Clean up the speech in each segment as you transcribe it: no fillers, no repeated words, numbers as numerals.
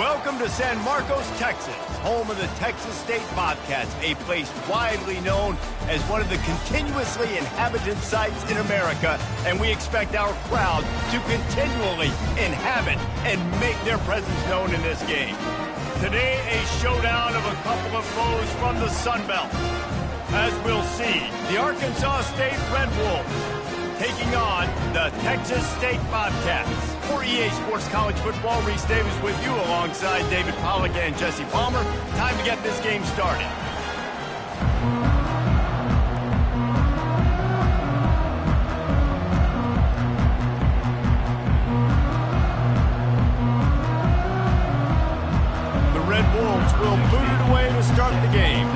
Welcome to San Marcos, Texas, home of the Texas State Bobcats, a place widely known as one of the continuously inhabited sites in America, and we expect our crowd to continually inhabit and make their presence known in this game. Today, a showdown of a couple of foes from the Sun Belt. As we'll see, the Arkansas State Red Wolves taking on the Texas State Bobcats. For EA Sports College Football, Reese Davis with you alongside David Pollack and Jesse Palmer. Time to get this game started. The Red Wolves will boot it away to start the game.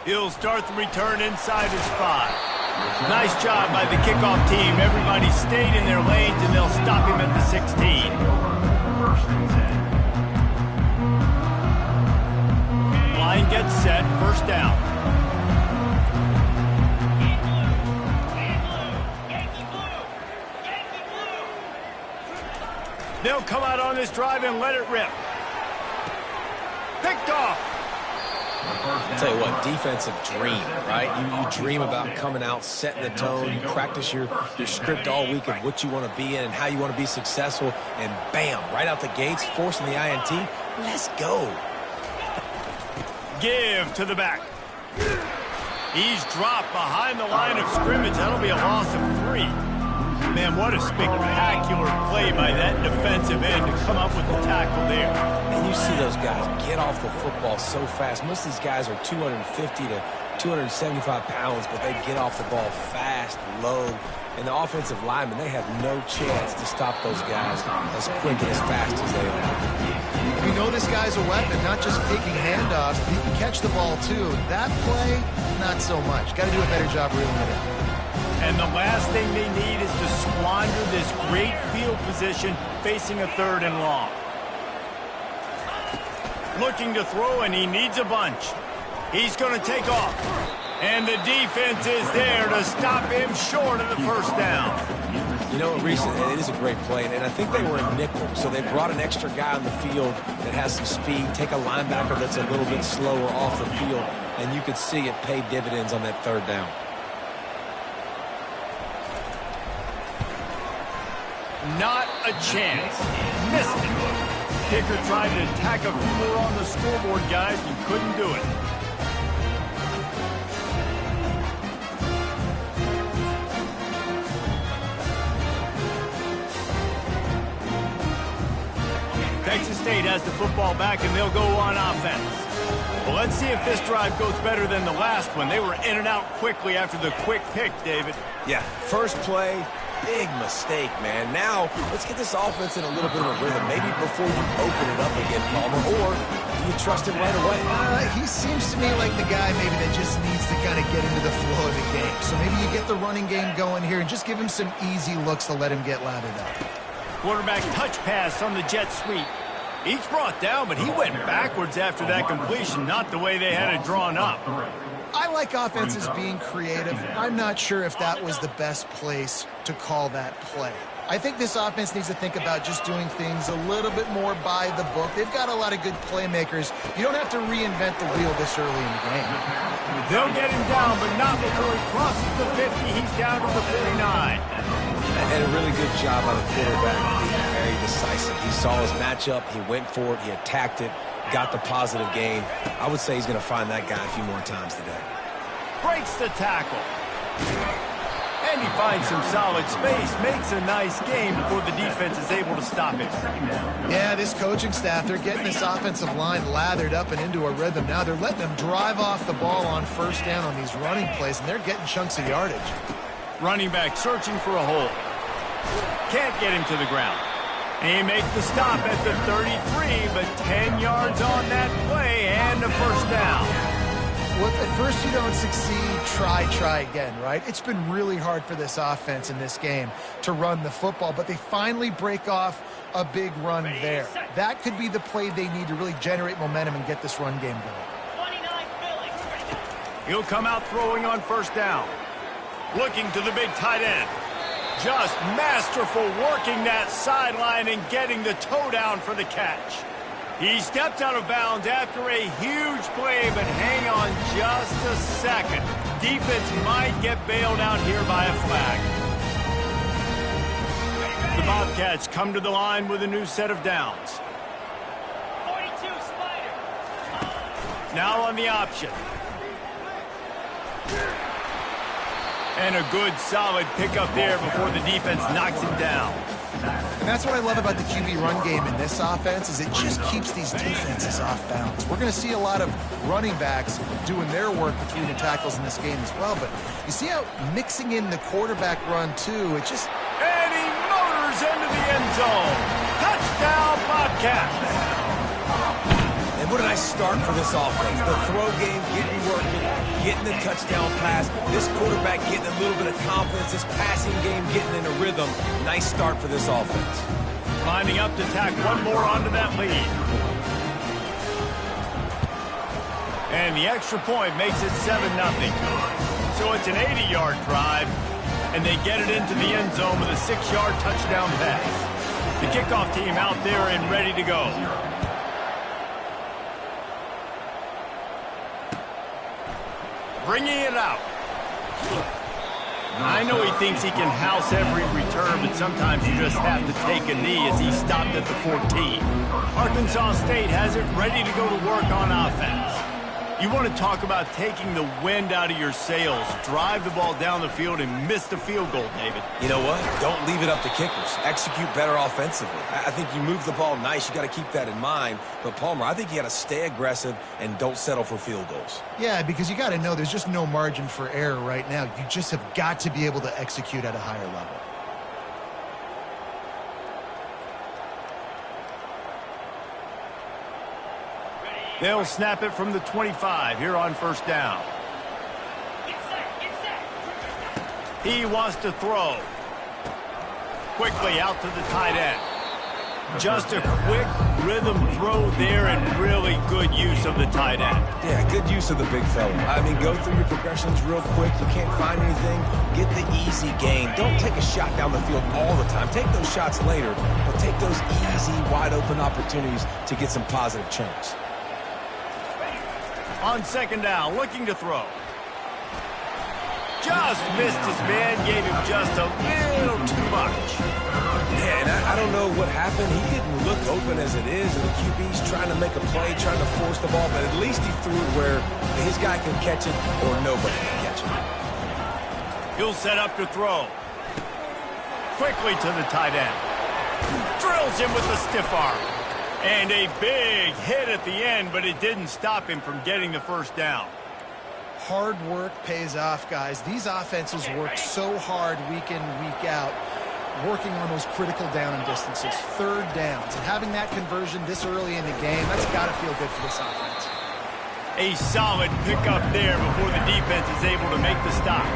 He'll start the return inside his 5. Nice job by the kickoff team. Everybody stayed in their lanes, and they'll stop him at the 16. Line gets set. First down. They'll come out on this drive and let it rip. Picked off. I'll tell you what, defensive dream, right? You dream about coming out, setting the tone. You practice your script all week of what you want to be in and how you want to be successful. And bam, right out the gates, forcing the INT. Let's go. Give to the back. He's dropped behind the line of scrimmage. That'll be a loss of 3. Man, what a spectacular play by that defensive end to come up with the tackle there. And you see those guys get off the football so fast. Most of these guys are 250 to 275 pounds, but they get off the ball fast, low. And the offensive linemen, they have no chance to stop those guys as quick and as fast as they are. You know this guy's a weapon, not just taking handoffs, but he can catch the ball too. That play, not so much. Got to do a better job reeling it in. And the last thing they need is to squander this great field position facing a 3rd and long. Looking to throw, and he needs a bunch. He's going to take off. And the defense is there to stop him short of the first down. You know, recently, it is a great play, and I think they were in nickel, so they brought an extra guy on the field that has some speed, take a linebacker that's a little bit slower off the field, and you could see it pay dividends on that 3rd down. Not a chance. Missed it. Kicker tried to tack a few more on the scoreboard, guys, and couldn't do it. Texas State has the football back, and they'll go on offense. Well, let's see if this drive goes better than the last one. They were in and out quickly after the quick pick, David. Yeah, first play, big mistake, man. Now, let's get this offense in a little bit of a rhythm. Maybe before you open it up again, Palmer, or do you trust him right away? He seems to me like the guy maybe that just needs to kind of get into the flow of the game. So maybe you get the running game going here and just give him some easy looks to let him get lathered up. Quarterback touch pass on the jet sweep. He's brought down, but he went backwards after that completion, not the way they had it drawn up. I like offenses being creative. I'm not sure if that was the best place to call that play. I think this offense needs to think about just doing things a little bit more by the book. They've got a lot of good playmakers. You don't have to reinvent the wheel this early in the game. They'll get him down, but not before he crosses the 50. He's down to the 49. And a really good job by the quarterback being very decisive. He saw his matchup, he went for it, he attacked it, got the positive gain. I would say he's going to find that guy a few more times today. Breaks the tackle. And he finds some solid space, makes a nice game before the defense is able to stop it. Yeah, this coaching staff, they're getting this offensive line lathered up and into a rhythm. Now they're letting them drive off the ball on first down on these running plays, and they're getting chunks of yardage. Running back searching for a hole. Can't get him to the ground. He makes the stop at the 33, but 10 yards on that play and a first down. Well, if at first you don't succeed, try again, right? It's been really hard for this offense in this game to run the football, but they finally break off a big run there. That could be the play they need to really generate momentum and get this run game going. He'll come out throwing on first down. Looking to the big tight end. Just masterful working that sideline and getting the toe down for the catch. He stepped out of bounds after a huge play, but hang on just a second. Defense might get bailed out here by a flag. The Bobcats come to the line with a new set of downs. 42 Spider. Now on the option. And a good, solid pickup there before the defense knocks him down. And that's what I love about the QB run game in this offense is it just keeps these defenses off balance. We're going to see a lot of running backs doing their work between the tackles in this game as well. But you see how mixing in the quarterback run, too, it just... And he motors into the end zone. Touchdown, Bobcats. And what a nice start for this offense. The throw game getting working, getting the touchdown pass. This quarterback getting a little bit of confidence. This passing game getting in a rhythm. Nice start for this offense. Lining up to tack one more onto that lead. And the extra point makes it 7-0. So it's an 80-yard drive, and they get it into the end zone with a 6-yard touchdown pass. The kickoff team out there and ready to go. Bringing it out. I know he thinks he can house every return, but sometimes you just have to take a knee as he stopped at the 14. Arkansas State has it ready to go to work on offense. You want to talk about taking the wind out of your sails. Drive the ball down the field and miss the field goal, David. You know what? Don't leave it up to kickers. Execute better offensively. I think you move the ball nice. You got to keep that in mind. But, Palmer, I think you got to stay aggressive and don't settle for field goals. Yeah, because you got to know there's just no margin for error right now. You just have got to be able to execute at a higher level. They'll snap it from the 25 here on first down. Get set, get set. He wants to throw. Quickly out to the tight end. Just a quick rhythm throw there and really good use of the tight end. Yeah, good use of the big fella. I mean, go through your progressions real quick. You can't find anything. Get the easy gain. Don't take a shot down the field all the time. Take those shots later, but take those easy, wide-open opportunities to get some positive chunks. On second down, looking to throw. Just missed his man, gave him just a little too much. Yeah, and I don't know what happened. He didn't look open as it is, and the QB's trying to make a play, trying to force the ball, but at least he threw it where his guy can catch it or nobody can catch it. He'll set up to throw. Quickly to the tight end. Drills him with the stiff arm. And a big hit at the end, but it didn't stop him from getting the first down. Hard work pays off, guys. These offenses work so hard week in, week out, working on those critical down and distances, third downs. And having that conversion this early in the game, that's got to feel good for this offense. A solid pickup there before the defense is able to make the stop.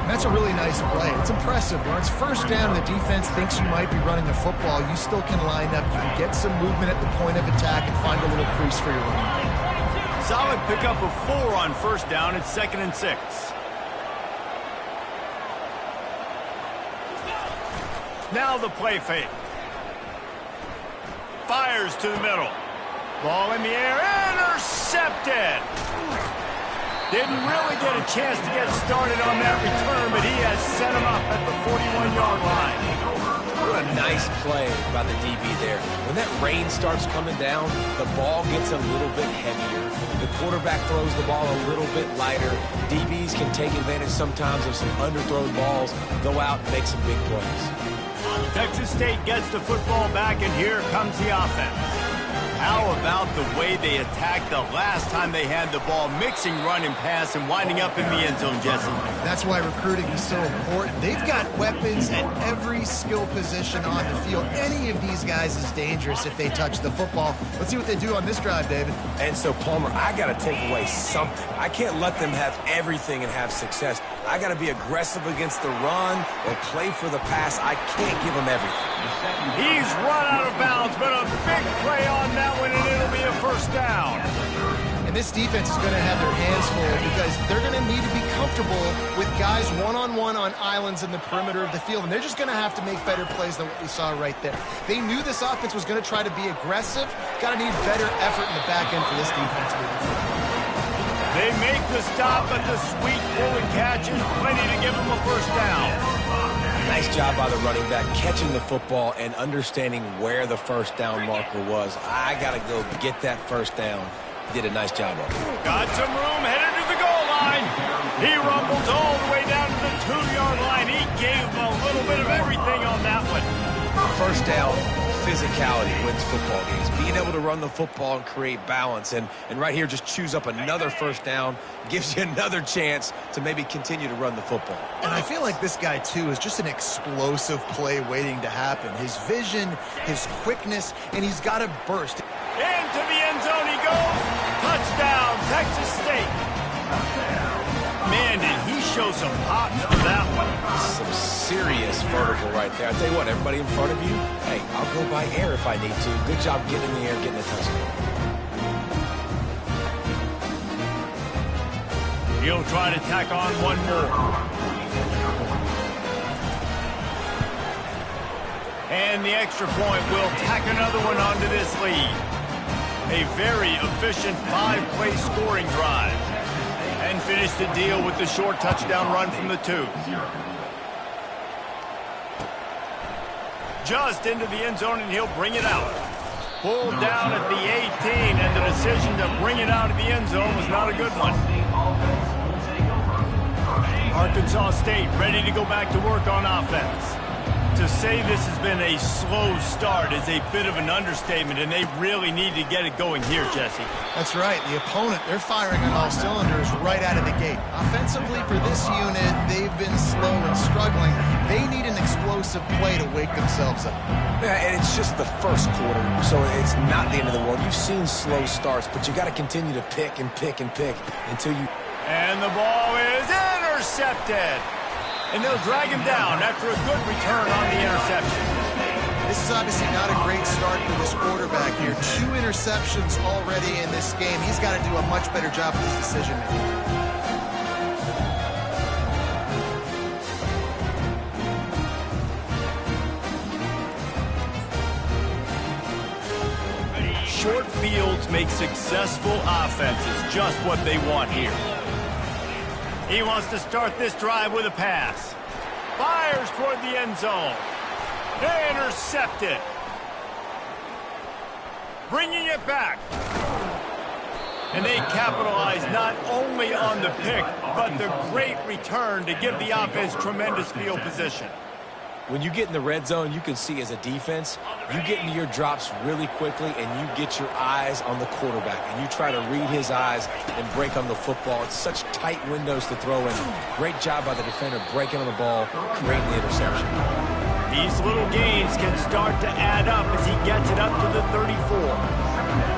That's a really nice play. It's impressive. When it's first down, the defense thinks you might be running the football. You still can line up. You can get some movement at the point of attack and find a little crease for your running back. Solid pickup of 4 on first down. It's 2nd and 6. Now the play fake. Fires to the middle. Ball in the air. Intercepted. Didn't really get a chance to get started on that return, but he has set him up at the 41-yard line. What a nice play by the DB there. When that rain starts coming down, the ball gets a little bit heavier. The quarterback throws the ball a little bit lighter. DBs can take advantage sometimes of some underthrown balls, go out and make some big plays. Texas State gets the football back, and here comes the offense. How about the way they attacked the last time they had the ball, mixing run and pass and winding up in the end zone, Jesse? That's why recruiting is so important. They've got weapons at every skill position on the field. Any of these guys is dangerous if they touch the football. Let's see what they do on this drive, David. And so, Palmer, I got to take away something. I can't let them have everything and have success. I got to be aggressive against the run or play for the pass. I can't give them everything. He's run out of bounds, but a big play on that one, and it'll be a first down. And this defense is going to have their hands full because they're going to need to be comfortable with guys one-on-one on islands in the perimeter of the field, and they're just going to have to make better plays than what we saw right there. They knew this offense was going to try to be aggressive. Got to need better effort in the back end for this defense moving forward. They make the stop, but the sweet pulling catch is plenty to give them a first down. Nice job by the running back, catching the football and understanding where the first down marker was. I got to go get that first down. Did a nice job of it. Got some room, headed to the goal line. He rumbles all the way down to the 2-yard line. He gave him a little bit of everything on that one. First down, physicality wins football games. Being able to run the football and create balance. And right here, just choose up another first down. Gives you another chance to maybe continue to run the football. And I feel like this guy, too, is just an explosive play waiting to happen. His vision, his quickness, and he's got to burst. Into the end zone he goes. Touchdown, Texas State. Man, did he show some pop for that one. Some serious vertical right there. I tell you what, everybody in front of you, hey, I'll go by air if I need to. Good job getting in the air, getting a touchdown. He'll try to tack on one more. And the extra point will tack another one onto this lead. A very efficient 5-play scoring drive. And finish the deal with the short touchdown run from the 2. Just into the end zone, and he'll bring it out. Pulled down at the 18, and the decision to bring it out of the end zone was not a good one. Arkansas State ready to go back to work on offense. To say this has been a slow start is a bit of an understatement, and they really need to get it going here, Jesse. That's right. The opponent, they're firing on all cylinders right out of the gate. Offensively, for this unit, they've been slow and struggling. They need an explosive play to wake themselves up. Yeah, and it's just the first quarter, so it's not the end of the world. You've seen slow starts, but you got to continue to pick and pick and pick until you... And the ball is intercepted. And they'll drag him down after a good return on the interception. This is obviously not a great start for this quarterback here. 2 interceptions already in this game. He's got to do a much better job with his decision-making. Short fields make successful offenses just what they want here. He wants to start this drive with a pass. Fires toward the end zone. Intercepted. Bringing it back. And they capitalize not only on the pick, but the great return to give the offense tremendous field position. When you get in the red zone, you can see as a defense, you get into your drops really quickly and you get your eyes on the quarterback and you try to read his eyes and break on the football. It's such tight windows to throw in. Great job by the defender breaking on the ball, creating the interception. These little gains can start to add up as he gets it up to the 34.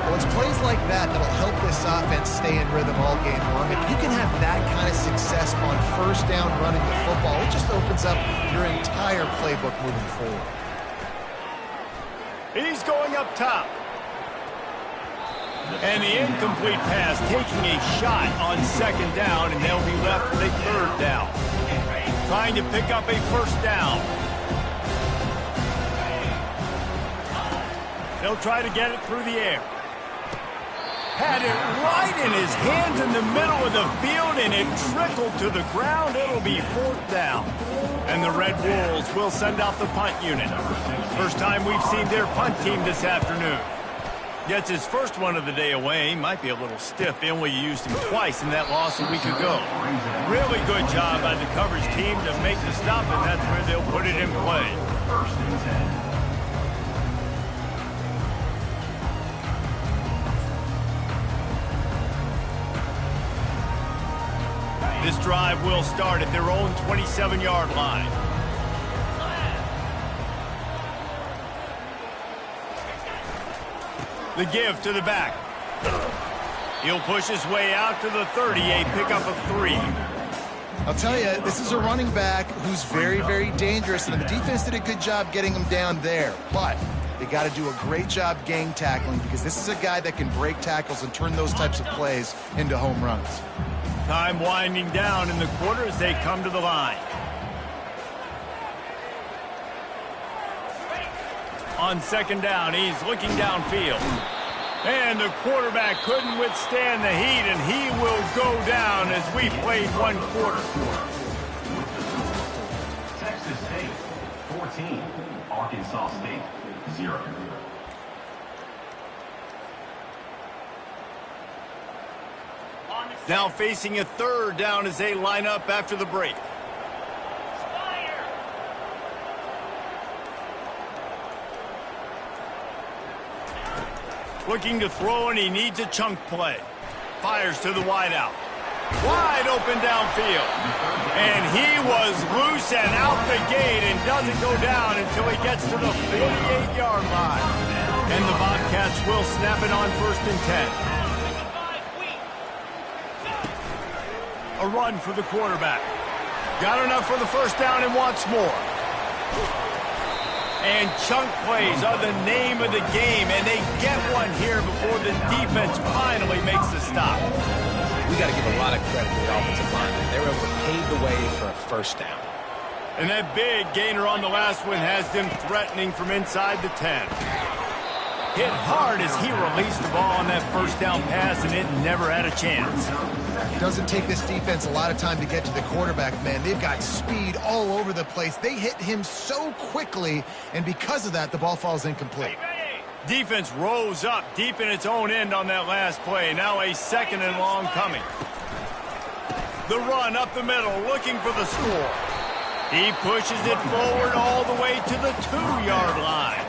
Well, it's plays like that that'll help this offense stay in rhythm all game long. If you can have that kind of success on first down running the football, it just opens up your entire playbook moving forward. He's going up top. And the incomplete pass taking a shot on second down, and they'll be left with a third down. Trying to pick up a first down. They'll try to get it through the air. Had it right in his hands in the middle of the field, and it trickled to the ground. It'll be fourth down. And the Red Wolves will send out the punt unit. First time we've seen their punt team this afternoon. Gets his first one of the day away. Might be a little stiff. They only used him twice in that loss a week ago. Really good job by the coverage team to make the stop, and that's where they'll put it in play. First and 10. This drive will start at their own 27-yard line. The give to the back. He'll push his way out to the 30, a pickup of 3. I'll tell you, this is a running back who's very, very dangerous, and the defense did a good job getting him down there. But They got to do a great job gang tackling because this is a guy that can break tackles and turn those types of plays into home runs. Time winding down in the quarter as they come to the line. On second down, he's looking downfield. And the quarterback couldn't withstand the heat, and he will go down as we played one quarter. Texas State, 14. Arkansas State, 0. Now facing a third down as they line up after the break. Looking to throw, and he needs a chunk play. Fires to the wideout. Wide open downfield. And he was loose and out the gate and doesn't go down until he gets to the 48-yard line. And the Bobcats will snap it on 1st and 10. A run for the quarterback. Got enough for the first down and wants more. And chunk plays are the name of the game, and they get one here before the defense finally makes the stop. We got to give a lot of credit to the offensive line. They were able to pave the way for a first down. And that big gainer on the last one has them threatening from inside the 10. Hit hard as he released the ball on that first down pass, and it never had a chance. It doesn't take this defense a lot of time to get to the quarterback, man. They've got speed all over the place. They hit him so quickly, and because of that, the ball falls incomplete. Defense rose up deep in its own end on that last play. Now a 2nd and long coming. The run up the middle, looking for the score. He pushes it forward all the way to the 2-yard line.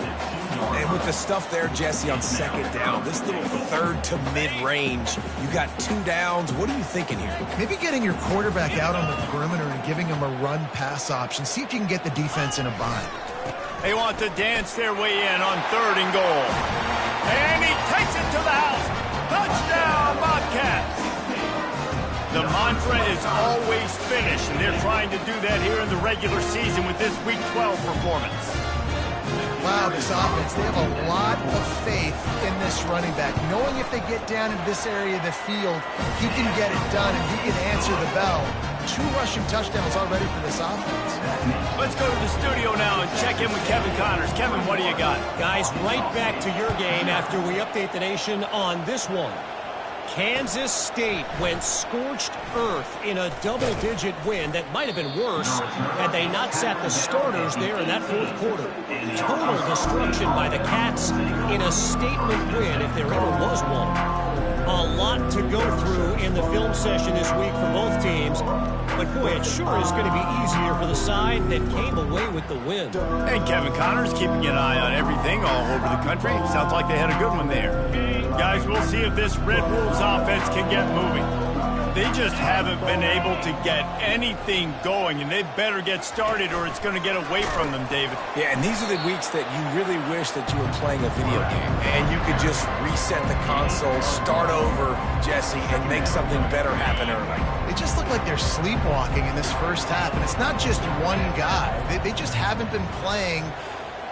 And with the stuff there, Jesse, on second down, this little third to mid-range, you got 2 downs. What are you thinking here? Maybe getting your quarterback out on the perimeter and giving him a run-pass option. See if you can get the defense in a bind. They want to dance their way in on 3rd and goal. And he takes it to the house. Touchdown, Bobcats! The mantra is always finish, and they're trying to do that here in the regular season with this Week 12 performance. Wow, this offense, they have a lot of faith in this running back. Knowing if they get down into this area of the field, he can get it done and he can answer the bell. 2 rushing touchdowns already for this offense. Let's go to the studio now and check in with Kevin Connors. Kevin, what do you got? Guys, right back to your game after we update the nation on this one. Kansas State went scorched earth in a double-digit win that might have been worse had they not sat the starters there in that 4th quarter. Total destruction by the Cats in a statement win if there ever was one. A lot to go through in the film session this week for both teams, but boy, it sure is going to be easier for the side that came away with the win. And Kevin Connors keeping an eye on everything all over the country. Sounds like they had a good one there. Guys, we'll see if this Red Wolves offense can get moving. They just haven't been able to get anything going, and they better get started or it's going to get away from them, David. Yeah, and these are the weeks that you really wish that you were playing a video game and you could just reset the console, start over, Jesse, and make something better happen early. They just look like they're sleepwalking in this first half, and it's not just one guy. They just haven't been playing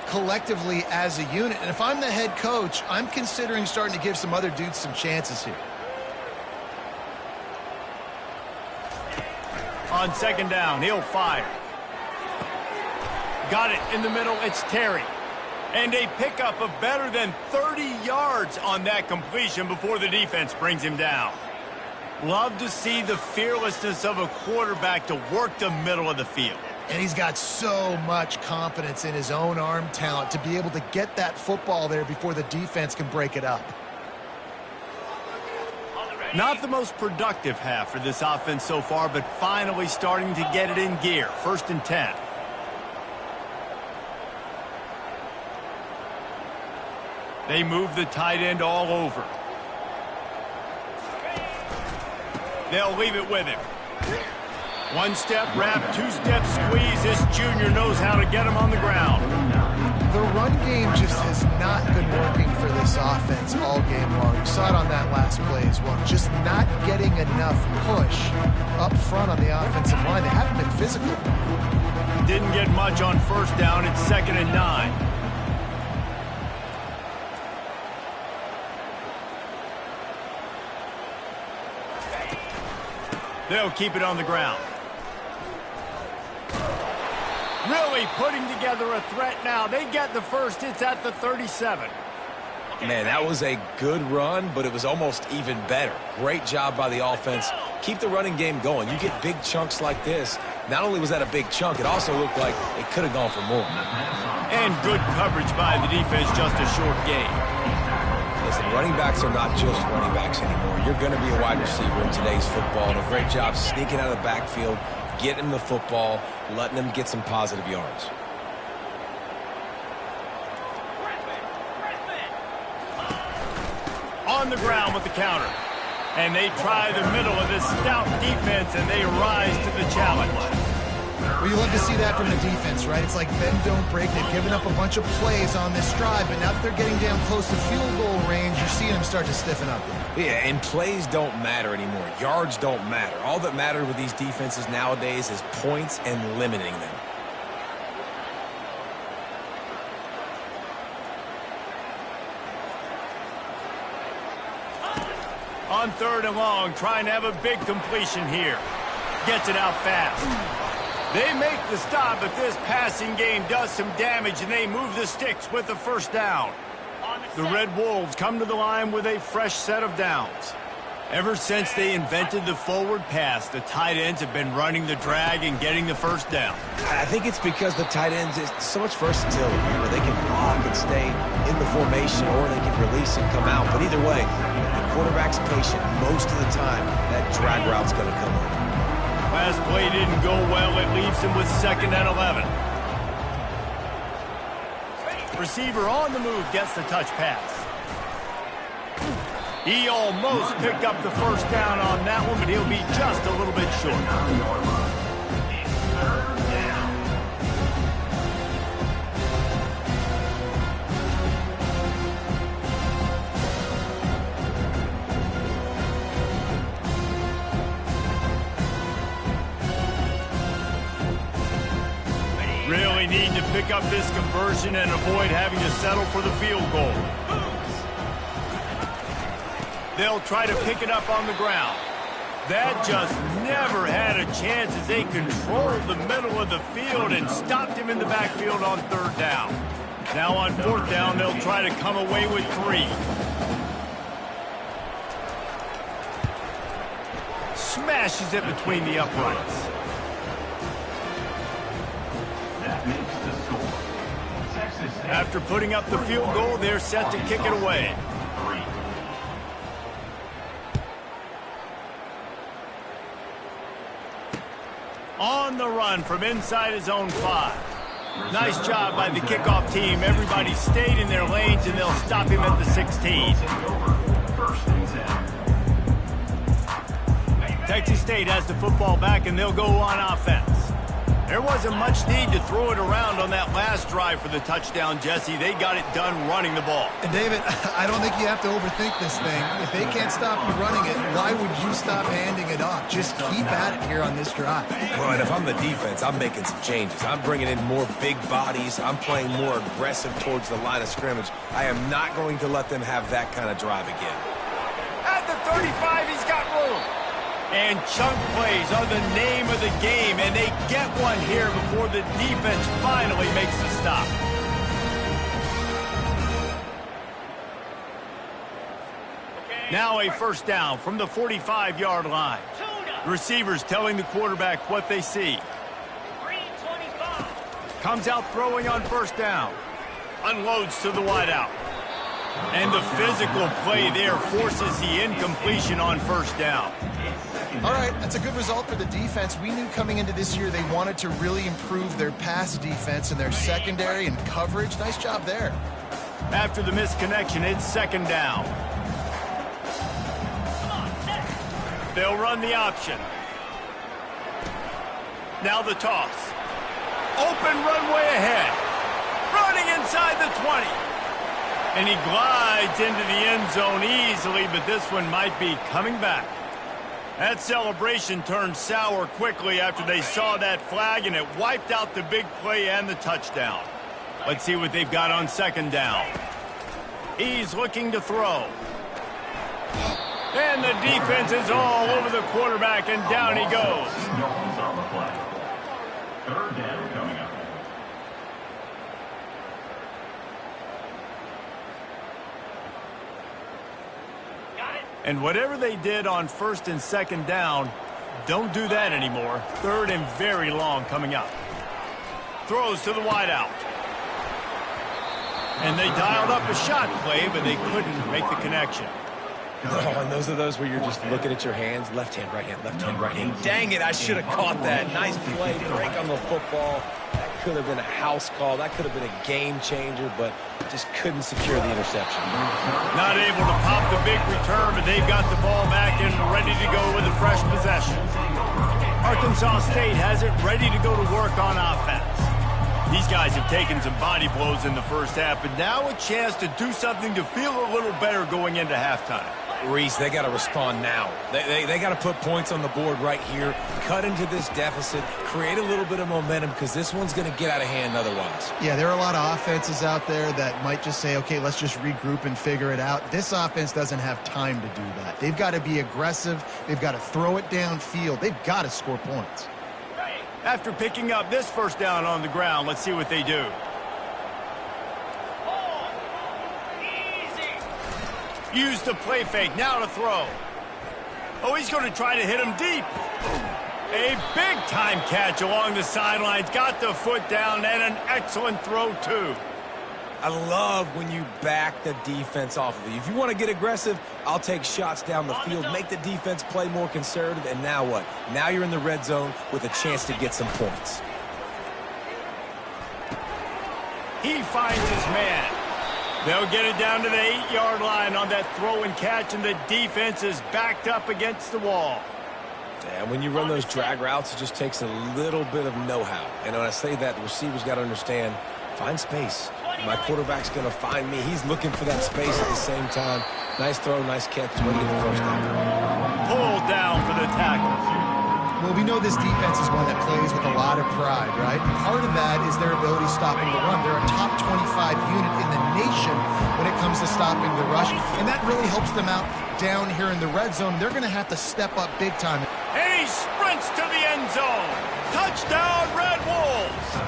collectively as a unit. And if I'm the head coach, I'm considering starting to give some other dudes some chances here. On 2nd down, he'll fire. Got it in the middle, it's Terry. And a pickup of better than 30 yards on that completion before the defense brings him down. Love to see the fearlessness of a quarterback to work the middle of the field. And he's got so much confidence in his own arm talent to be able to get that football there before the defense can break it up. Not the most productive half for this offense so far, but finally starting to get it in gear. 1st and 10. They move the tight end all over. They'll leave it with him. 1-step wrap, 2-step squeeze. This junior knows how to get him on the ground. The run game just has not been working for this offense all game long. You saw it on that last play as well. Just not getting enough push up front on the offensive line. They haven't been physical. Didn't get much on 1st down. It's 2nd and 9. They'll keep it on the ground. Really putting together a threat now. They get the first. It's at the 37. Man, that was a good run, but it was almost even better. Great job by the offense. Keep the running game going. You get big chunks like this. Not only was that a big chunk, it also looked like it could have gone for more. And good coverage by the defense, just a short gain. Listen, running backs are not just running backs anymore. You're going to be a wide receiver in today's football, and a great job sneaking out of the backfield, getting them the football, letting them get some positive yards. On the ground with the counter. And they try the middle of this stout defense, and they rise to the challenge. Well, you love to see that from the defense, right? It's like bend, don't break. They've given up a bunch of plays on this drive, but now that they're getting down close to field goal range, you're seeing them start to stiffen up. Yeah, and plays don't matter anymore. Yards don't matter. All that matters with these defenses nowadays is points and limiting them. On 3rd and long, trying to have a big completion here. Gets it out fast. They make the stop, but this passing game does some damage, and they move the sticks with the first down. The Red Wolves come to the line with a fresh set of downs. Ever since they invented the forward pass, the tight ends have been running the drag and getting the first down. I think it's because the tight ends is so much versatility. You know, they can block and stay in the formation, or they can release and come out. But either way, the quarterback's patient most of the time. That drag route's going to come over. Last play didn't go well. It leaves him with 2nd and 11. Receiver on the move gets the touch pass. He almost picked up the first down on that one, but he'll be just a little bit short. Really need to pick up this conversion and avoid having to settle for the field goal. They'll try to pick it up on the ground. That just never had a chance as they controlled the middle of the field and stopped him in the backfield on 3rd down. Now on 4th down, they'll try to come away with 3. Smashes it between the uprights. That makes the score. Texas State. After putting up the field goal, they're set to kick it away. On the run from inside his own 5. Nice job by the kickoff team. Everybody stayed in their lanes, and they'll stop him at the 16. Texas State has the football back, and they'll go on offense. There wasn't much need to throw it around on that last drive for the touchdown, Jesse. They got it done running the ball. And David, I don't think you have to overthink this thing. If they can't stop you running it, why would you stop handing it off? Just keep at it here on this drive. Well, and if I'm the defense, I'm making some changes. I'm bringing in more big bodies. I'm playing more aggressive towards the line of scrimmage. I am not going to let them have that kind of drive again. At the 35, he's got room. And chunk plays are the name of the game, and they get one here before the defense finally makes the stop. Now a first down from the 45-yard line. The receivers telling the quarterback what they see. Comes out throwing on first down. Unloads to the wideout. And the physical play there forces the incompletion on first down. All right, that's a good result for the defense. We knew coming into this year they wanted to really improve their pass defense and their secondary and coverage. Nice job there. After the misconnection, it's 2nd down. They'll run the option. Now the toss. Open runway ahead. Running inside the 20. And he glides into the end zone easily, but this one might be coming back. That celebration turned sour quickly after they saw that flag, and it wiped out the big play and the touchdown. Let's see what they've got on 2nd down. He's looking to throw. And the defense is all over the quarterback, and down he goes. Yards on the play. Third down coming up. Got it. And whatever they did on first and second down, don't do that anymore. Third and very long coming up. Throws to the wideout. And they dialed up a shot play, but they couldn't make the connection. Oh, and those are those where you're just looking at your hands. Left hand, right hand, left hand, right hand. Dang it, I should have caught that. Nice play, break on the football. That could have been a house call. That could have been a game changer, but just couldn't secure the interception. Not able to pop the big return, but they've got the ball back and ready to go with a fresh possession. Arkansas State has it ready to go to work on offense. These guys have taken some body blows in the first half, but now a chance to do something to feel a little better going into halftime. Reese, they got to respond now. They got to put points on the board right here, cut into this deficit, create a little bit of momentum, because this one's going to get out of hand otherwise. Yeah, there are a lot of offenses out there that might just say, okay, let's just regroup and figure it out. This offense doesn't have time to do that. They've got to be aggressive. They've got to throw it downfield. They've got to score points. After picking up this first down on the ground, let's see what they do. Use the play fake, now to throw. Oh, he's going to try to hit him deep. A big-time catch along the sidelines. Got the foot down, and an excellent throw, too. I love when you back the defense off of you. If you want to get aggressive, I'll take shots down the field, make the defense play more conservative, and now what? Now you're in the red zone with a chance to get some points. He finds his man. They'll get it down to the 8-yard line on that throw and catch, and the defense is backed up against the wall. Yeah, when you run those drag routes, it just takes a little bit of know-how. And when I say that, the receivers got to understand, find space. My quarterback's going to find me. He's looking for that space at the same time. Nice throw, nice catch. Way to get the first down. Pulled down for the tackle. Well, we know this defense is one that plays with a lot of pride, right? Part of that is their ability stopping the run. They're a top 25 unit in the nation when it comes to stopping the rush, and that really helps them out down here in the red zone. They're going to have to step up big time. And he sprints to the end zone. Touchdown, Red Wolves.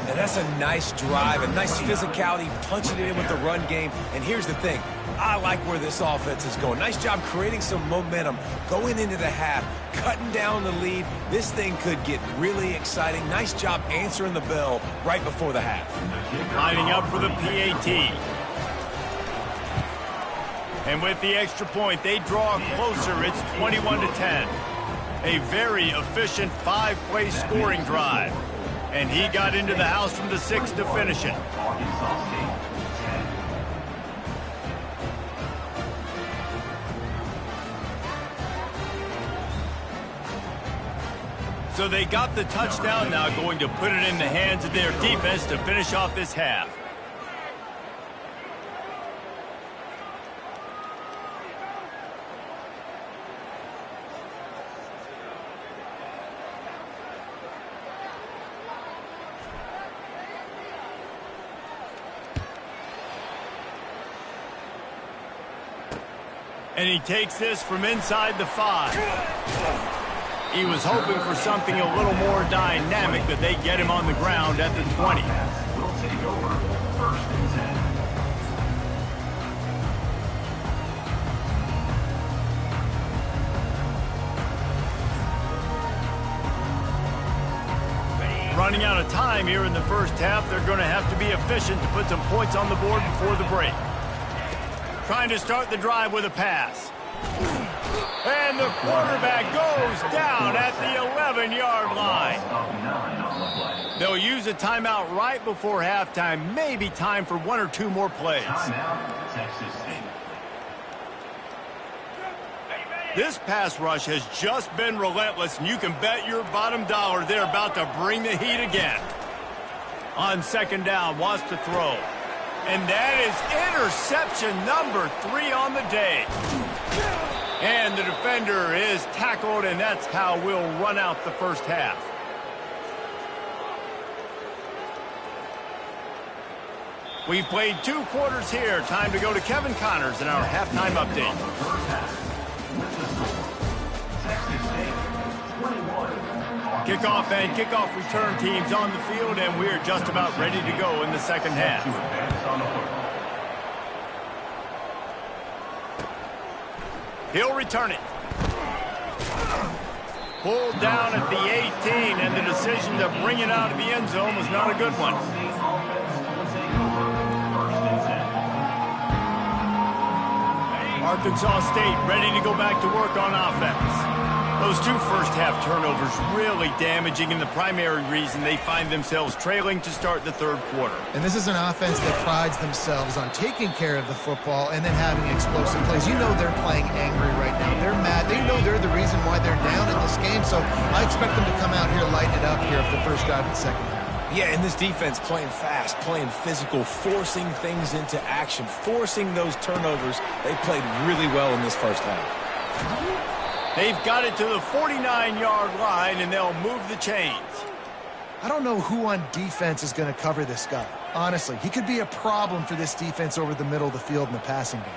And that's a nice drive, a nice physicality, punching it in with the run game. And here's the thing. I like where this offense is going. Nice job creating some momentum, going into the half, cutting down the lead. This thing could get really exciting. Nice job answering the bell right before the half. Lining up for the PAT. And with the extra point, they draw closer. It's 21-10. A very efficient 5-play scoring drive. And he got into the house from the 6 to finish it. So they got the touchdown, now going to put it in the hands of their defense to finish off this half. And he takes this from inside the 5. He was hoping for something a little more dynamic, but they get him on the ground at the 20. Will take over. First and 10. Running out of time here in the first half, they're going to have to be efficient to put some points on the board before the break. Trying to start the drive with a pass. And the quarterback goes down at the 11-yard line. They'll use a timeout right before halftime. Maybe time for 1 or 2 more plays. Timeout, Texas State. This pass rush has just been relentless, and you can bet your bottom dollar they're about to bring the heat again. On second down, wants to throw. And that is interception number 3 on the day. And the defender is tackled, and that's how we'll run out the first half. We've played 2 quarters here. Time to go to Kevin Connors in our halftime update. Kickoff and kickoff return teams on the field, and we're just about ready to go in the second half. He'll return it. Pulled down at the 18, and the decision to bring it out of the end zone was not a good one. Arkansas State ready to go back to work on offense. Those 2 first-half turnovers really damaging, and the primary reason they find themselves trailing to start the third quarter. And this is an offense that prides themselves on taking care of the football and then having explosive plays. You know they're playing angry right now. They're mad. They know they're the reason why they're down in this game, so I expect them to come out here, lighten it up here for the first drive of the second half. Yeah, and this defense playing fast, playing physical, forcing things into action, forcing those turnovers. They played really well in this first half. They've got it to the 49-yard line, and they'll move the chains. I don't know who on defense is going to cover this guy. Honestly, he could be a problem for this defense over the middle of the field in the passing game.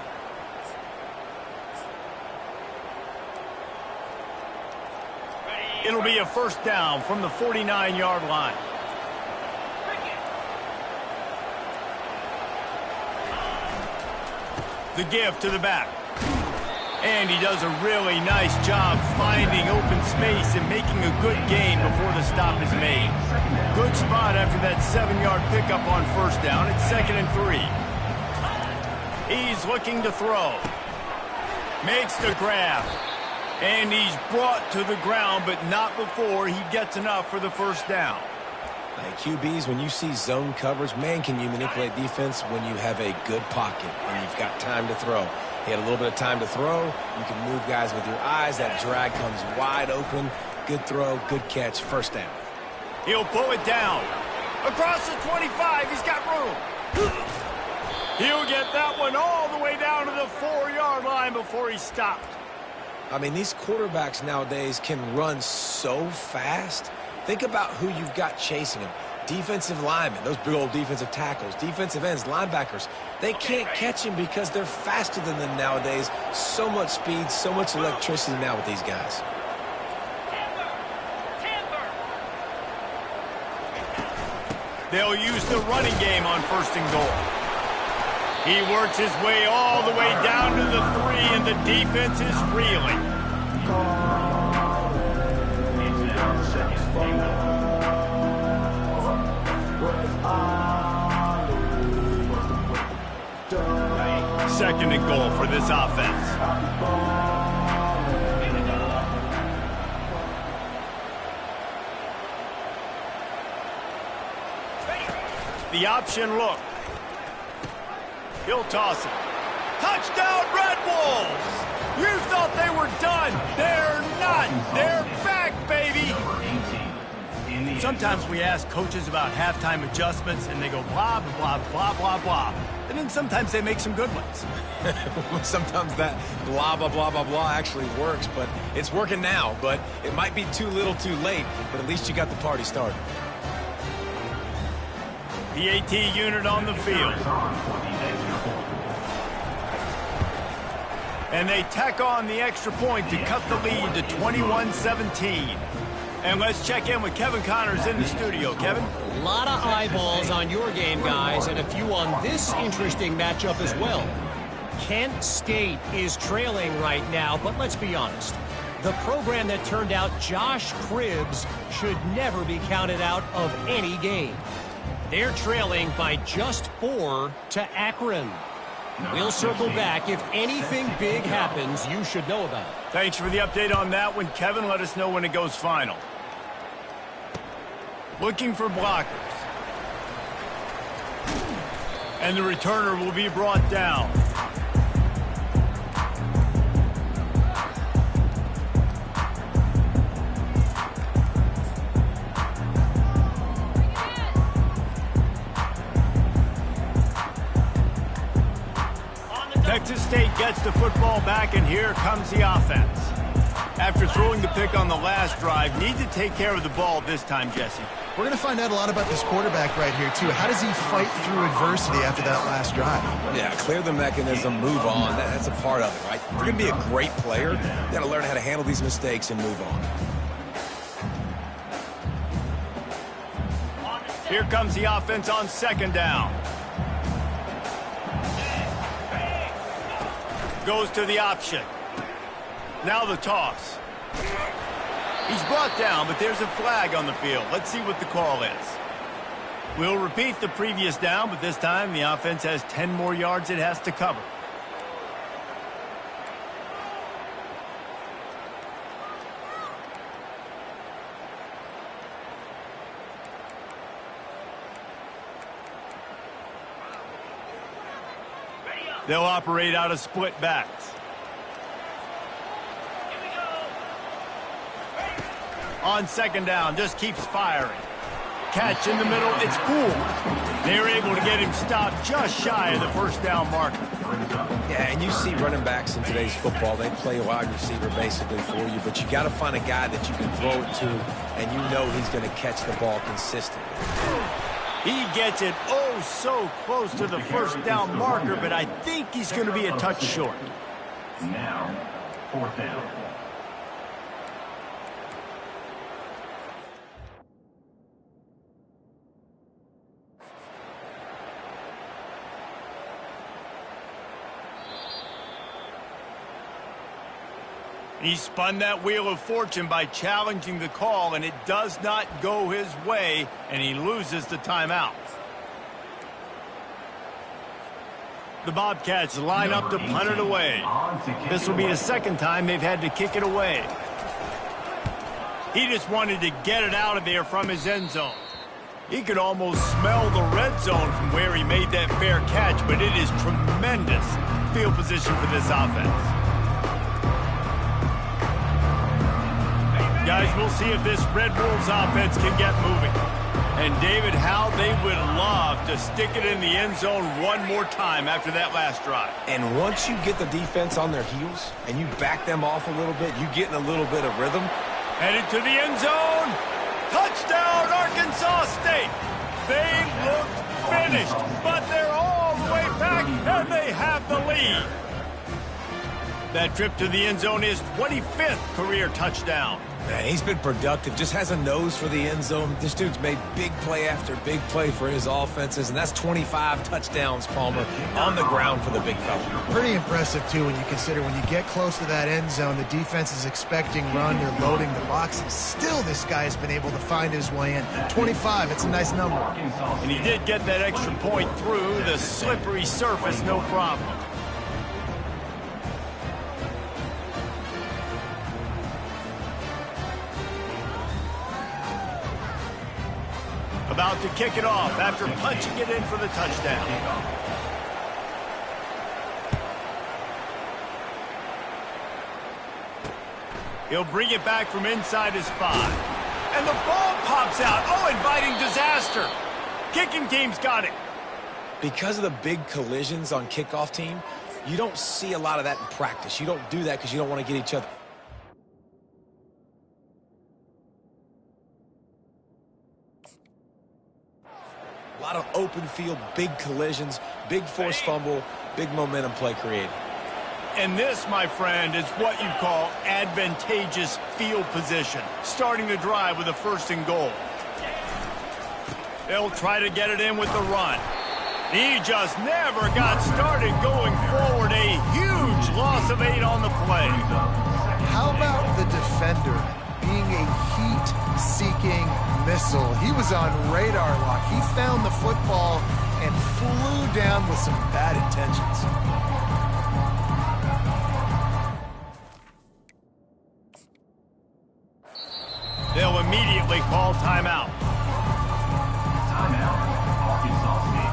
It'll be a first down from the 49-yard line. The give to the back. And he does a really nice job finding open space and making a good gain before the stop is made. Good spot after that 7-yard pickup on first down. It's 2nd and 3. He's looking to throw. Makes the grab. And he's brought to the ground, but not before he gets enough for the first down. Like QBs, when you see zone coverage, man, can you manipulate defense when you have a good pocket and you've got time to throw. He had a little bit of time to throw. You can move guys with your eyes. That drag comes wide open. Good throw, good catch, first down. He'll pull it down. Across the 25, he's got room. He'll get that one all the way down to the 4-yard line before he stopped. I mean, these quarterbacks nowadays can run so fast. Think about who you've got chasing them. Defensive linemen, those big old defensive tackles, defensive ends, linebackers. They can't catch him because they're faster than them nowadays. So much speed, so much electricity now with these guys. They'll use the running game on 1st and goal. He works his way all the way down to the 3, and the defense is reeling. Second and goal for this offense. The option look. He'll toss it. Touchdown, Red Wolves! You thought they were done. They're not. They're back, baby. Sometimes we ask coaches about halftime adjustments, and they go blah, blah, blah, blah, blah. And then sometimes they make some good ones. Sometimes that blah, blah, blah, blah, blah actually works, but it's working now. But it might be too little too late, but at least you got the party started. The AT unit on the field. And they tack on the extra point to cut the lead to 21-17. And let's check in with Kevin Connors in the studio. Kevin? A lot of eyeballs on your game, guys, and a few on this interesting matchup as well. Kent State is trailing right now, but let's be honest. The program that turned out Josh Cribbs should never be counted out of any game. They're trailing by just 4 to Akron. We'll circle back. If anything big happens, you should know about it. Thanks for the update on that one, Kevin. Let us know when it goes final. Looking for blockers. And the returner will be brought down. Texas State gets the football back, and here comes the offense. After throwing the pick on the last drive, need to take care of the ball this time, Jesse. We're going to find out a lot about this quarterback right here, too. How does he fight through adversity after that last drive? Yeah, clear the mechanism, move on. That's a part of it, right? If you're going to be a great player, you got to learn how to handle these mistakes and move on. Here comes the offense on second down. Goes to the option. Now the toss. He's brought down, but there's a flag on the field. Let's see what the call is. We'll repeat the previous down, but this time the offense has 10 more yards it has to cover. They'll operate out of split backs. On second down, just keeps firing. Catch in the middle, it's Poole. They're able to get him stopped just shy of the first down marker. Yeah, and you see running backs in today's football, they play a wide receiver basically for you, but you got to find a guy that you can throw it to, and you know he's going to catch the ball consistently. He gets it oh so close to the first down marker, but I think he's going to be a touch short. Now, fourth down. He spun that wheel of fortune by challenging the call, and it does not go his way, and he loses the timeout. The Bobcats line up to punt it away. This will be the second time they've had to kick it away. He just wanted to get it out of there from his end zone. He could almost smell the red zone from where he made that fair catch, but it is tremendous field position for this offense. Guys, we'll see if this Red Wolves offense can get moving. And, David, how they would love to stick it in the end zone one more time after that last drive. And once you get the defense on their heels and you back them off a little bit, you get in a little bit of rhythm. Headed to the end zone. Touchdown, Arkansas State. They looked finished, but they're all the way back, and they have the lead. That trip to the end zone is 25th career touchdown. Man, he's been productive, just has a nose for the end zone. This dude's made big play after big play for his offenses, and that's 25 touchdowns, Palmer, on the ground for the big fella. Pretty impressive, too, when you consider when you get close to that end zone, the defense is expecting run, they're loading the box, and still this guy has been able to find his way in. 25, it's a nice number. And he did get that extra point through the slippery surface, no problem. About to kick it off after punching it in for the touchdown. He'll bring it back from inside his 5. And the ball pops out. Oh, inviting disaster. Kicking team's got it. Because of the big collisions on kickoff team, you don't see a lot of that in practice. You don't do that because you don't want to get each other. A lot of open field, big collisions, big force fumble, big momentum play created. And this, my friend, is what you call advantageous field position. Starting the drive with a 1st and goal. They'll try to get it in with the run. He just never got started going forward. A huge loss of 8 on the play. How about the defender being a heat-seeking missile? He was on radar lock. He found the football and flew down with some bad intentions. They'll immediately call timeout. Timeout, Arkansas State.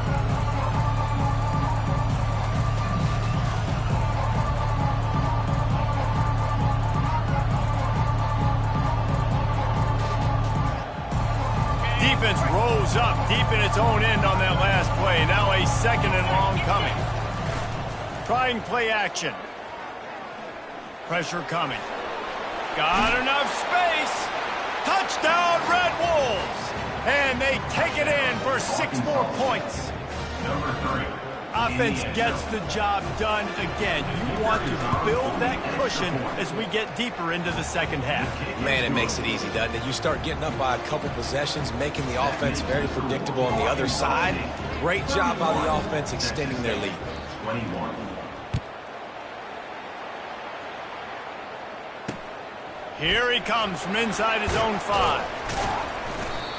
Defense rose up deep in its own end on that last play. Now a 2nd and long coming. Trying play action. Pressure coming. Got enough space. Touchdown, Red Wolves. And they take it in for 6 more points. Number 3. Offense gets the job done again. You want to build that cushion as we get deeper into the second half. Man, it makes it easy, doesn't it? You start getting up by a couple possessions, making the offense very predictable on the other side. Great job by the offense extending their lead. 21. Here he comes from inside his own 5.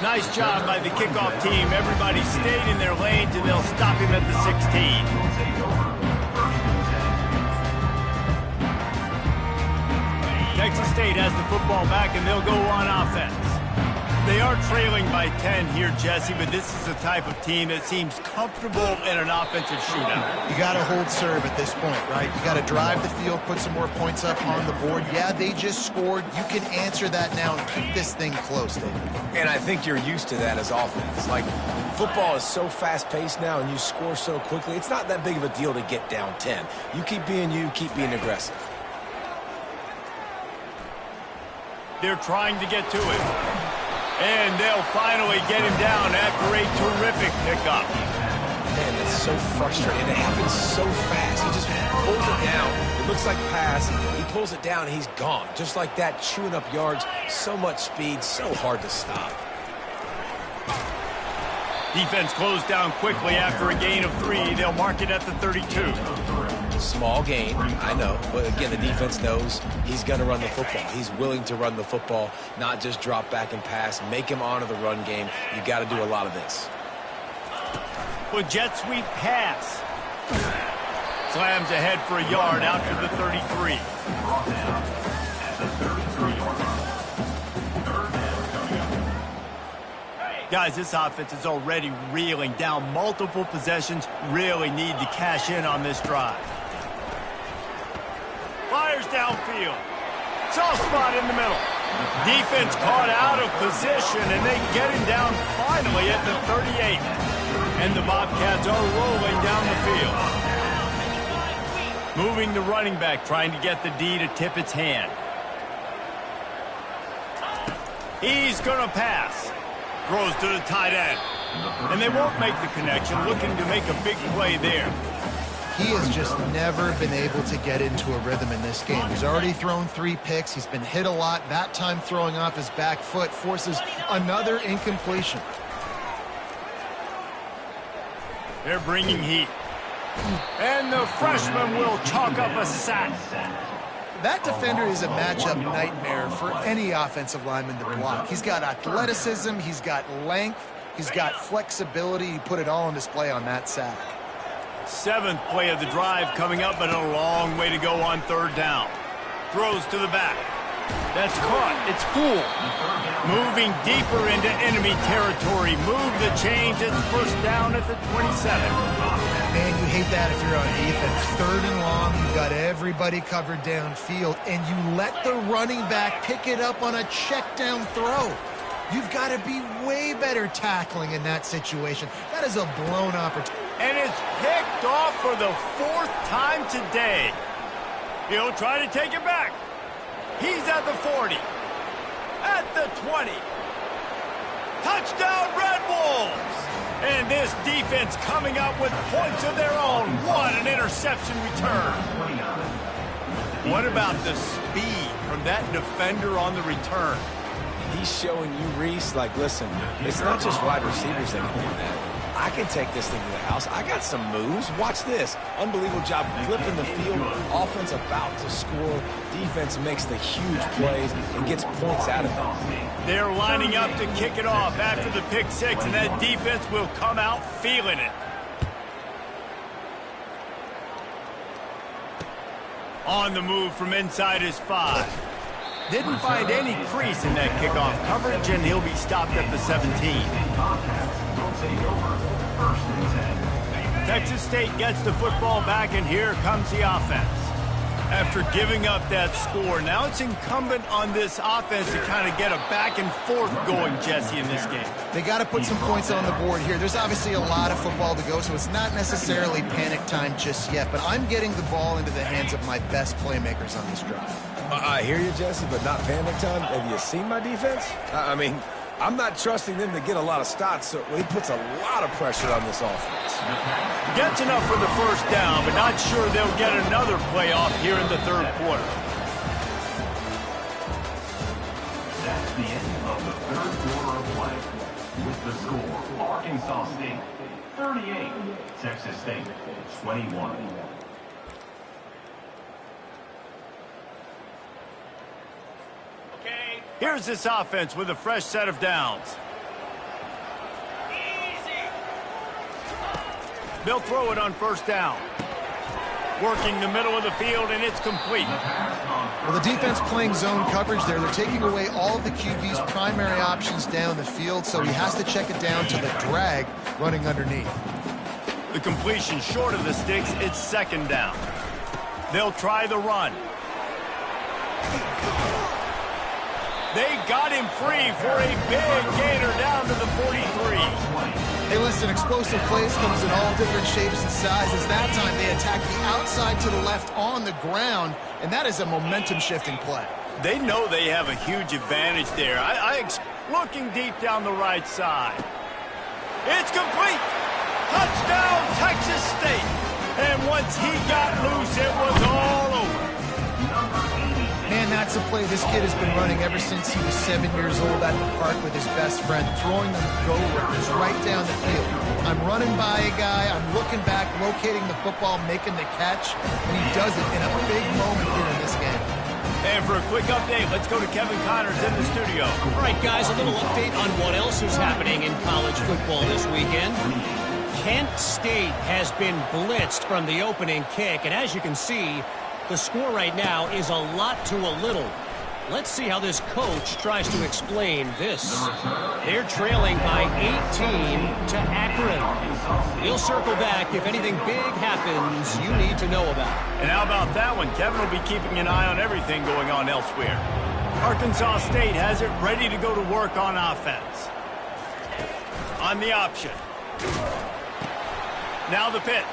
Nice job by the kickoff team. Everybody stayed in their lanes, and they'll stop him at the 16. Texas State has the football back, and they'll go on offense. They are trailing by 10 here, Jesse, but this is the type of team that seems comfortable in an offensive shootout. You got to hold serve at this point, right? You got to drive the field, put some more points up on the board. Yeah, they just scored. You can answer that now and keep this thing close, David. And I think you're used to that as offense. Like, football is so fast-paced now, and you score so quickly. It's not that big of a deal to get down 10. You keep being you, keep being aggressive. They're trying to get to it. And they'll finally get him down after a terrific pickup. Man, that's so frustrating. It happens so fast. He just pulls it down. It looks like pass. He pulls it down, and he's gone. Just like that, chewing up yards. So much speed, so hard to stop. Defense closed down quickly after a gain of 3. They'll mark it at the 32. Small gain, I know. But again, the defense knows he's going to run the football. He's willing to run the football, not just drop back and pass. Make him honor the run game. You got to do a lot of this. With jet sweep pass. Slams ahead for a yard out to the 33. Brought down at the 33-yard line. Third down coming up. Guys, this offense is already reeling down multiple possessions. Really need to cash in on this drive. Fires downfield. Soft spot in the middle. Defense caught out of position, and they get him down finally at the 38. And the Bobcats are rolling down the field. Moving the running back, trying to get the D to tip its hand. He's going to pass. Throws to the tight end. And they won't make the connection, looking to make a big play there. He has just never been able to get into a rhythm in this game. He's already thrown 3 picks. He's been hit a lot. That time throwing off his back foot forces another incompletion. They're bringing heat. And the freshman will chalk up a sack. That defender is a matchup nightmare for any offensive lineman to block. He's got athleticism, he's got length, he's got flexibility. He put it all on display on that sack. 7th play of the drive coming up, but a long way to go on 3rd down. Throws to the back. That's caught. It's cool. Moving deeper into enemy territory. Move the change. It's 1st down at the 27. Man, you hate that if you're on defense. 3rd and long, you've got everybody covered downfield, and you let the running back pick it up on a check down throw. You've got to be way better tackling in that situation. That is a blown opportunity. And it's picked off for the 4th time today. He'll try to take it back. He's at the 40. At the 20. Touchdown, Red Wolves! And this defense coming up with points of their own. What an interception return. What about the speed from that defender on the return? He's showing you, Reese, like, listen, it's not just wide receivers that can do that. I can take this thing to the house. I got some moves. Watch this. Unbelievable job flipping the field. Offense about to score. Defense makes the huge plays and gets points out of it. They're lining up to kick it off after the pick 6, and that defense will come out feeling it. On the move from inside his 5. Didn't find any crease in that kickoff coverage, and he'll be stopped at the 17. Texas State gets the football back, and here comes the offense. After giving up that score, now it's incumbent on this offense to kind of get a back and forth going, Jesse, in this game. They got to put some points on the board here. There's obviously a lot of football to go, so it's not necessarily panic time just yet, but I'm getting the ball into the hands of my best playmakers on this drive. I hear you, Jesse, but not panic time. Have you seen my defense? I mean, I'm not trusting them to get a lot of stops, so he puts a lot of pressure on this offense. Gets enough for the first down, but not sure they'll get another playoff here in the third quarter. That's the end of the third quarter of play. With the score, Arkansas State 38, Texas State 21. Here's this offense with a fresh set of downs. They'll throw it on first down. Working the middle of the field, and it's complete. Well, the defense playing zone coverage there. They're taking away all of the QB's primary options down the field, so he has to check it down to the drag running underneath. The completion short of the sticks, it's second down. They'll try the run. They got him free for a big gainer down to the 43. Hey, listen, explosive plays comes in all different shapes and sizes. That time they attack the outside to the left on the ground, and that is a momentum-shifting play. They know they have a huge advantage there. Looking deep down the right side. It's complete. Touchdown, Texas State. And once he got loose, it was all over. Man, that's a play this kid has been running ever since he was 7 years old at the park with his best friend, throwing them go-routers right down the field. I'm running by a guy, I'm looking back, locating the football, making the catch, and he does it in a big moment here in this game. And for a quick update, let's go to Kevin Connors in the studio. All right, guys, a little update on what else is happening in college football this weekend. Kent State has been blitzed from the opening kick, and as you can see, the score right now is a lot to a little. Let's see how this coach tries to explain this. They're trailing by 18 to Akron. He'll circle back if anything big happens you need to know about. And how about that one? Kevin will be keeping an eye on everything going on elsewhere. Arkansas State has it ready to go to work on offense. On the option. Now the pitch.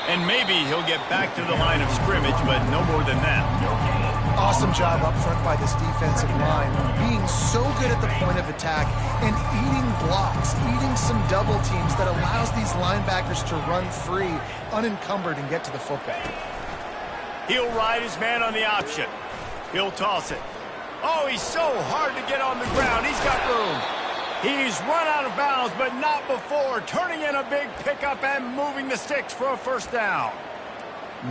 And maybe he'll get back to the line of scrimmage, but no more than that. Awesome job up front by this defensive line, being so good at the point of attack and eating blocks, eating some double teams that allows these linebackers to run free, unencumbered, and get to the football. He'll ride his man on the option. He'll toss it. Oh, he's so hard to get on the ground. He's got room. He's run out of bounds, but not before, turning in a big pickup and moving the sticks for a first down.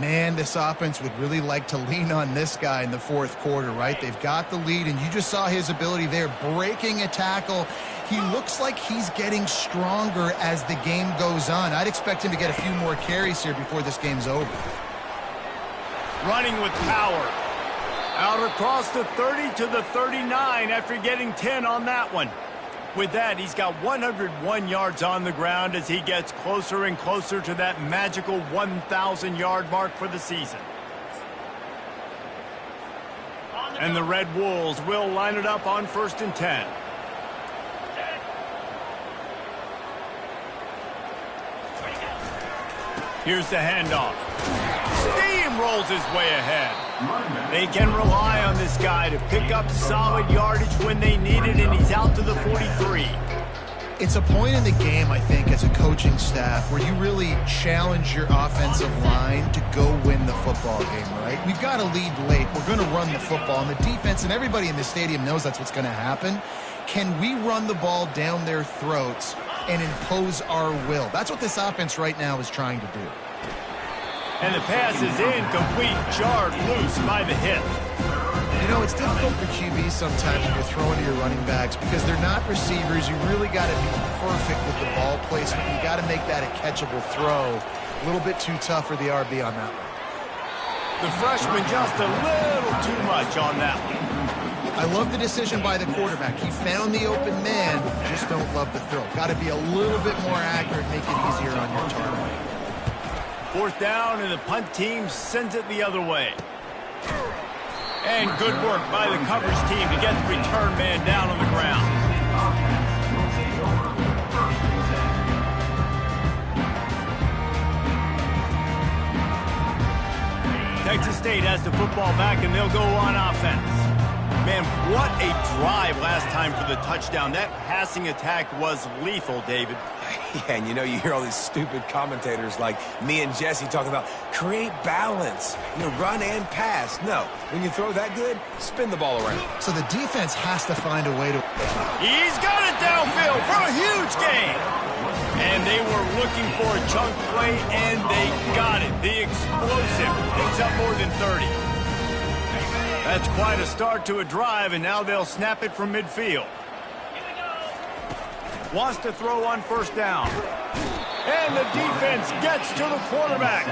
Man, this offense would really like to lean on this guy in the fourth quarter, right? They've got the lead, and you just saw his ability there, breaking a tackle. He looks like he's getting stronger as the game goes on. I'd expect him to get a few more carries here before this game's over. Running with power. Out across the 30 to the 39 after getting 10 on that one. With that, he's got 101 yards on the ground as he gets closer and closer to that magical 1,000-yard mark for the season. And the Red Wolves will line it up on 1st and 10. Here's the handoff. Steamrolls his way ahead. They can rely on this guy to pick up solid yardage when they need it, and he's out to the 43. It's a point in the game, I think, as a coaching staff where you really challenge your offensive line to go win the football game, right? We've got to lead late. We're going to run the football, and the defense and everybody in the stadium knows that's what's going to happen. Can we run the ball down their throats and impose our will? That's what this offense right now is trying to do. And the pass is incomplete, jarred loose by the hip. You know, it's difficult for QBs sometimes when you're throwing to your running backs because they're not receivers. You really got to be perfect with the ball placement. You got to make that a catchable throw. A little bit too tough for the RB on that one. The freshman just a little too much on that one. I love the decision by the quarterback. He found the open man, just don't love the throw. Got to be a little bit more accurate, make it easier on your target. 4th down, and the punt team sends it the other way. And good work by the coverage team to get the return man down on the ground. Texas State has the football back, and they'll go on offense. Man, what a drive last time for the touchdown. That passing attack was lethal, David. Yeah, and you hear all these stupid commentators like me and Jesse talking about create balance, run and pass. No, when you throw that good, spin the ball around. So the defense has to find a way to... He's got it downfield for a huge gain. And they were looking for a chunk play, and they got it. The explosive picks up more than 30. That's quite a start to a drive, and now they'll snap it from midfield. Wants to throw on first down. And the defense gets to the quarterback.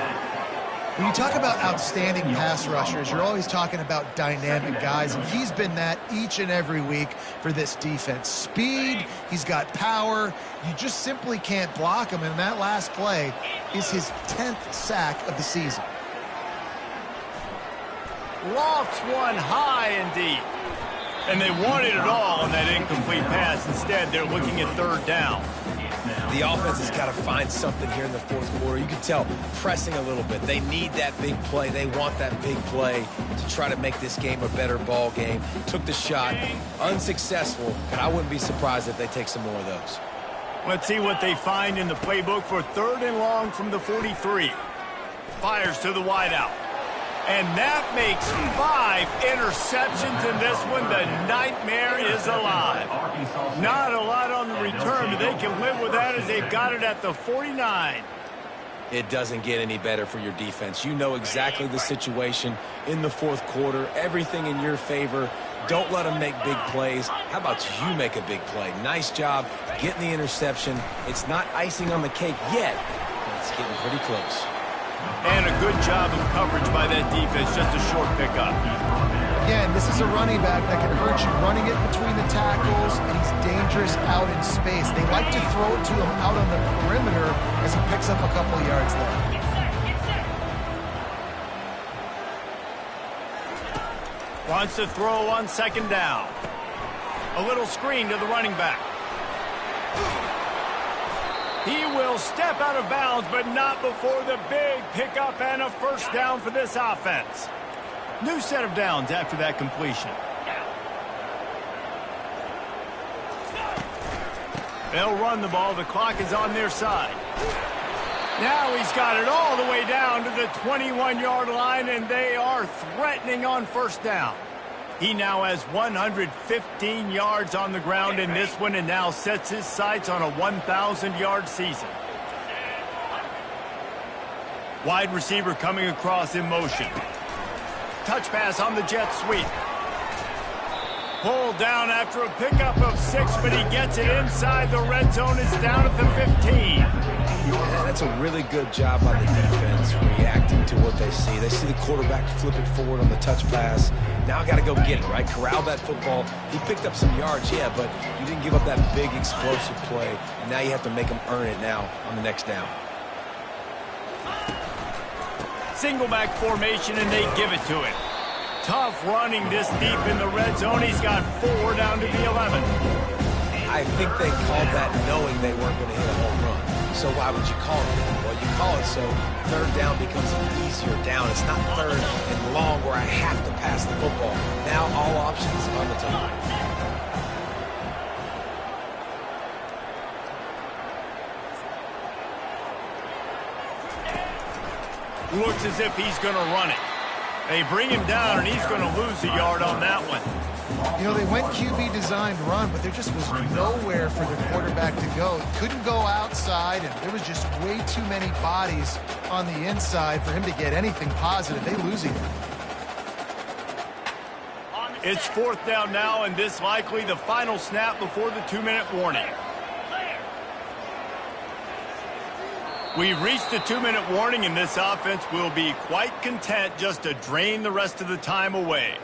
When you talk about outstanding pass rushers, you're always talking about dynamic guys, and he's been that each and every week for this defense. Speed, he's got power. You just simply can't block him, and that last play is his 10th sack of the season. Lofts one high and deep. And they wanted it all on that incomplete pass. Instead, they're looking at third down. The offense has got to find something here in the fourth quarter. You can tell pressing a little bit. They need that big play. They want that big play to try to make this game a better ball game. Took the shot. Unsuccessful, but I wouldn't be surprised if they take some more of those. Let's see what they find in the playbook for third and long from the 43. Fires to the wideout. And that makes 5 interceptions in this one. The nightmare is alive. Not a lot on the return, but they can live with that as they've got it at the 49. It doesn't get any better for your defense. You know exactly the situation in the fourth quarter. Everything in your favor. Don't let them make big plays. How about you make a big play? Nice job getting the interception. It's not icing on the cake yet, but it's getting pretty close. And a good job of coverage by that defense, just a short pickup. Again, this is a running back that can hurt you, running it between the tackles, and he's dangerous out in space. They like to throw it to him out on the perimeter as he picks up a couple of yards there. Wants to throw on second down. A little screen to the running back. He will step out of bounds, but not before the big pickup and a first down for this offense. New set of downs after that completion. They'll run the ball. The clock is on their side. Now he's got it all the way down to the 21-yard line, and they are threatening on first down. He now has 115 yards on the ground in this one and now sets his sights on a 1,000-yard season. Wide receiver coming across in motion. Touch pass on the jet sweep. Pulled down after a pickup of 6, but he gets it inside the red zone. It's down at the 15. Yeah, that's a really good job by the defense reacting to what they see. They see the quarterback flip it forward on the touch pass. Now got to go get it, right? Corral that football. He picked up some yards, yeah, but you didn't give up that big explosive play. And now you have to make him earn it now on the next down. Single back formation, and they give it to him. Tough running this deep in the red zone. He's got 4 down to the 11. I think they called that knowing they weren't going to hit a home run. So why would you call it? Well, you call it so third down becomes an easier down. It's not third and long where I have to pass the football. Now all options on the table. Looks as if he's going to run it. They bring him down, and he's going to lose a yard on that one. You know, they went QB designed run, but there just was nowhere for the quarterback to go. He couldn't go outside, and there was just way too many bodies on the inside for him to get anything positive. They lose him. It's fourth down now, and this likely the final snap before the 2-minute warning. We've reached the 2-minute warning, and this offense will be quite content just to drain the rest of the time away.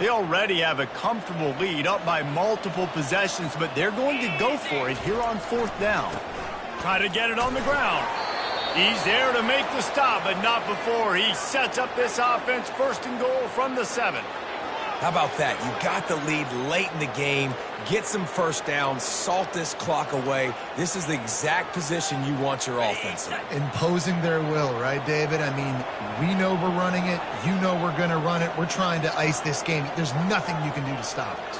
They already have a comfortable lead, up by multiple possessions, but they're going to go for it here on fourth down. Try to get it on the ground. He's there to make the stop, but not before. He sets up this offense first and goal from the 7. How about that? You got the lead late in the game. Get some first downs. Salt this clock away. This is the exact position you want your offense in. Imposing their will, right, David? I mean, we know we're running it. You know we're going to run it. We're trying to ice this game. There's nothing you can do to stop us.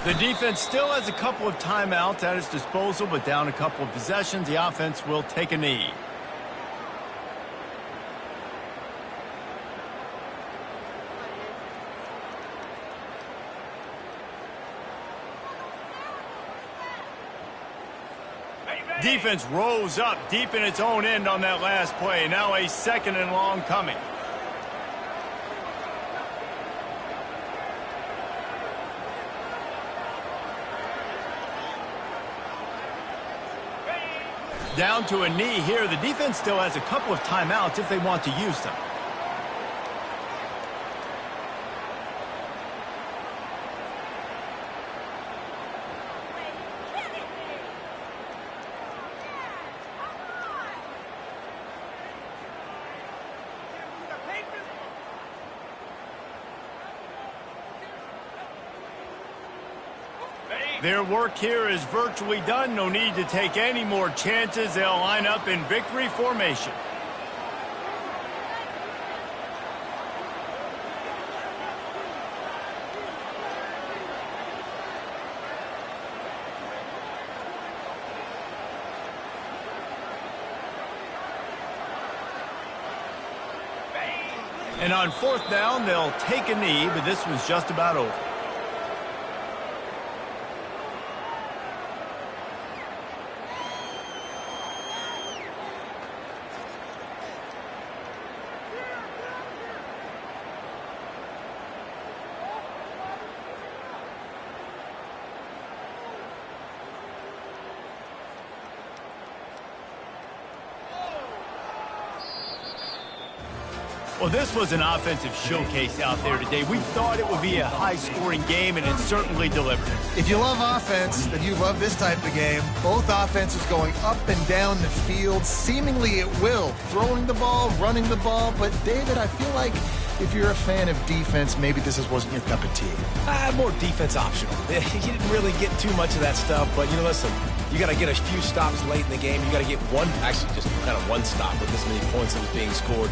The defense still has a couple of timeouts at its disposal, but down a couple of possessions, the offense will take a knee. Defense rose up deep in its own end on that last play. Now a 2nd and long coming. Down to a knee here. The defense still has a couple of timeouts if they want to use them. Their work here is virtually done. No need to take any more chances. They'll line up in victory formation. And on 4th down, they'll take a knee, but this was just about over. Well, this was an offensive showcase out there today. We thought it would be a high-scoring game, and it certainly delivered. If you love offense, then you love this type of game. Both offenses going up and down the field, seemingly at will, throwing the ball, running the ball. But, David, I feel like if you're a fan of defense, maybe this wasn't your cup of tea. More defense optional. You didn't really get too much of that stuff, but, listen, you got to get a few stops late in the game. You got to get one stop with this many points that was being scored.